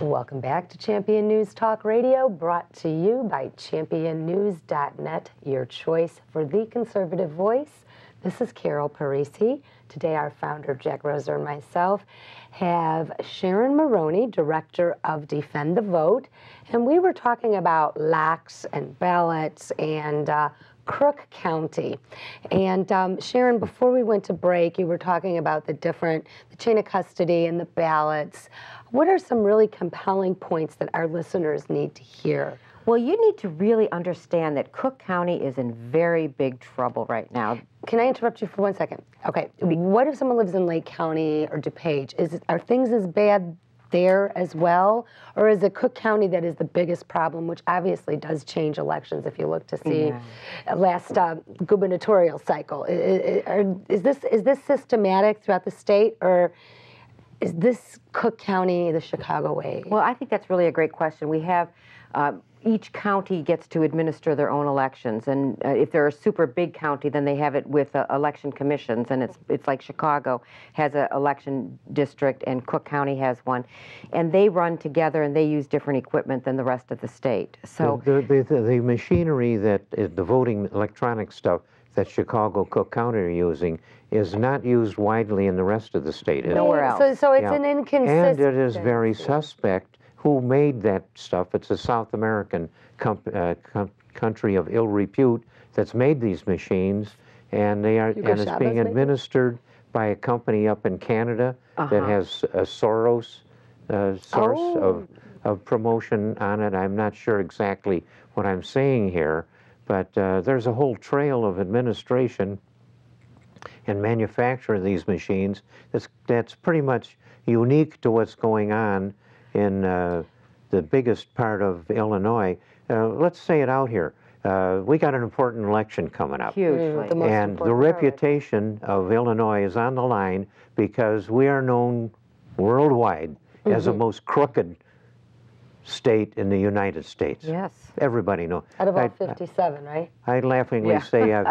Welcome back to Champion News Talk Radio, brought to you by championnews.net, your choice for the conservative voice. This is Carol Parisi. Today our founder, Jack Roeser, and myself have Sharon Meroni, Director of Defend the Vote, and we were talking about locks and ballots and Crook County. And Sharon, before we went to break, you were talking about the chain of custody and the ballots. What are some really compelling points that our listeners need to hear? Well, you need to really understand that Cook County is in very big trouble right now. Can I interrupt you for 1 second? Okay. What if someone lives in Lake County or DuPage? Are things as bad there as well? Or is it Cook County that is the biggest problem, which obviously does change elections if you look to see last gubernatorial cycle? Is this systematic throughout the state, or is this Cook County the Chicago way? Well, I think that's really a great question. We have each county gets to administer their own elections, and if they're a super big county, then they have it with election commissions, and it's like Chicago has an election district and Cook County has one, and they run together and they use different equipment than the rest of the state. So the machinery that is the voting electronic stuff that Chicago, Cook County are using is not used widely in the rest of the state. Nowhere else. So it's an inconsistency. And it is very suspect who made that stuff. It's a South American country of ill repute that's made these machines, and it's being administered by a company up in Canada that has a source of promotion on it. I'm not sure exactly what I'm saying here, but there's a whole trail of administration and manufacture of these machines that's pretty much unique to what's going on in the biggest part of Illinois. Let's say it out here. We got an important election coming up. Hugely. And the reputation of Illinois is on the line because we are known worldwide as the most crooked state in the United States. Yes. Everybody knows. Out of all 57, right? I laughingly say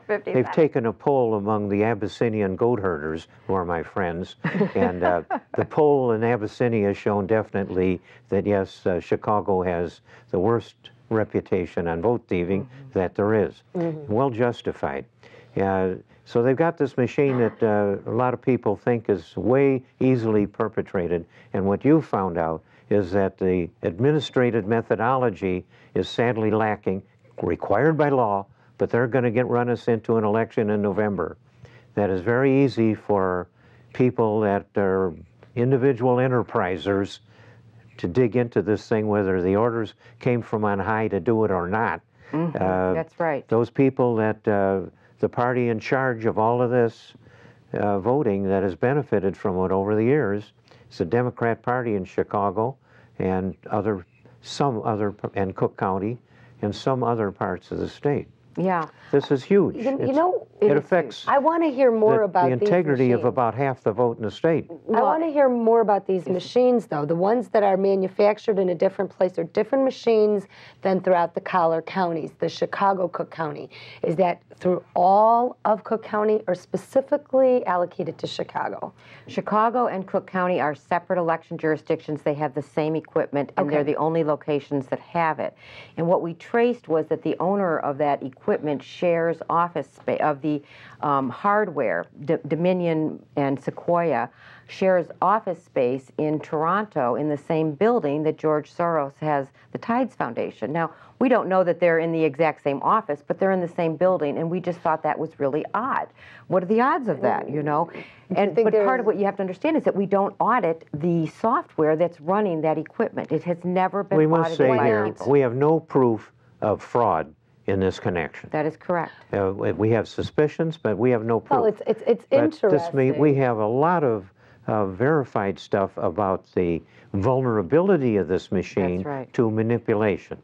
they've taken a poll among the Abyssinian goat herders, who are my friends, and the poll in Abyssinia has shown definitely that, yes, Chicago has the worst reputation on vote thieving that there is. Well justified. So they've got this machine that a lot of people think is way easily perpetrated, and what you found out is that the administrative methodology is sadly lacking, required by law, but they're going to run us into an election in November. That is very easy for people that are individual enterprisers to dig into this thing, whether the orders came from on high to do it or not. That's right. Those people that the party in charge of all of this voting that has benefited from it over the years, it's the Democrat Party in Chicago and Cook County and some other parts of the state. Yeah. This is huge. It affects I want to hear more about the integrity these of about half the vote in the state. I want to hear more about these machines, though. The ones that are manufactured in a different place are different machines than throughout the collar counties, the Chicago Cook County. Is that through all of Cook County or specifically allocated to Chicago? Chicago and Cook County are separate election jurisdictions. They have the same equipment, and they're the only locations that have it. And what we traced was that the owner of that equipment shares office space, of the hardware, Dominion and Sequoia, shares office space in Toronto in the same building that George Soros has the Tides Foundation. Now, we don't know that they're in the exact same office, but they're in the same building, and we just thought that was really odd. What are the odds of that, you know? But part of what you have to understand is that we don't audit the software that's running that equipment. It has never been audited by people. We must say here, we have no proof of fraud in this connection. That is correct. We have suspicions, but we have no proof. Well, it's interesting. We have a lot of verified stuff about the vulnerability of this machine to manipulation.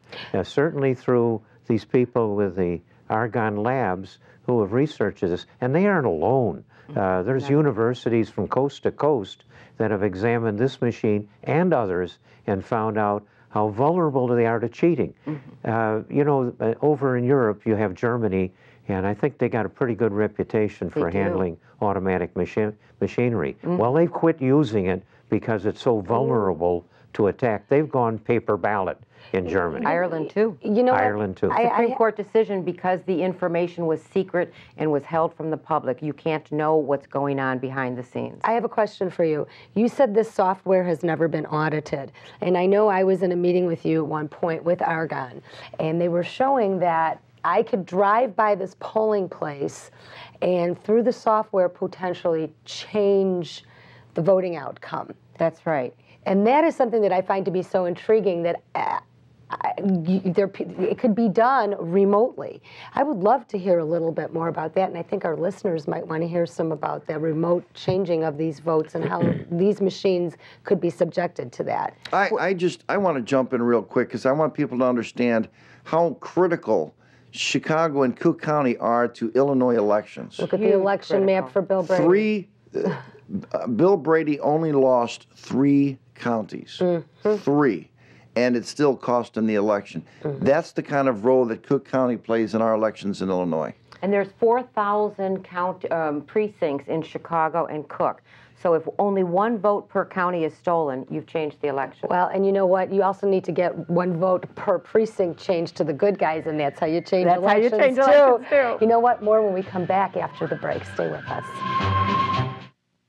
Certainly through these people with the Argonne labs who have researched this, and they aren't alone. There's universities from coast to coast that have examined this machine and others and found out how vulnerable they are to cheating. You know, over in Europe, you have Germany, and I think they got a pretty good reputation for handling automatic machinery. Well, they've quit using it because it's so vulnerable to attack. They've gone paper ballot in Germany. Ireland too. You know, Ireland too. Supreme Court decision, because the information was secret and was held from the public. You can't know what's going on behind the scenes. I have a question for you. You said this software has never been audited. And I know I was in a meeting with you at one point with Argonne, and they were showing that I could drive by this polling place and through the software potentially change the voting outcome. That's right. And that is something that I find to be so intriguing that it could be done remotely. I would love to hear a little bit more about that, and I think our listeners might want to hear some about the remote changing of these votes and how these machines could be subjected to that. I want to jump in real quick because I want people to understand how critical Chicago and Cook County are to Illinois elections. Look at the election map for Bill Brady. Bill Brady only lost 3 counties. 3. And it still cost him the election. That's the kind of role that Cook County plays in our elections in Illinois. And there's 4,000 precincts in Chicago and Cook. So if only 1 vote per county is stolen, you've changed the election. Well, and you know what? You also need to get 1 vote per precinct changed to the good guys, and that's how you change elections, too. You know what? More when we come back after the break. Stay with us.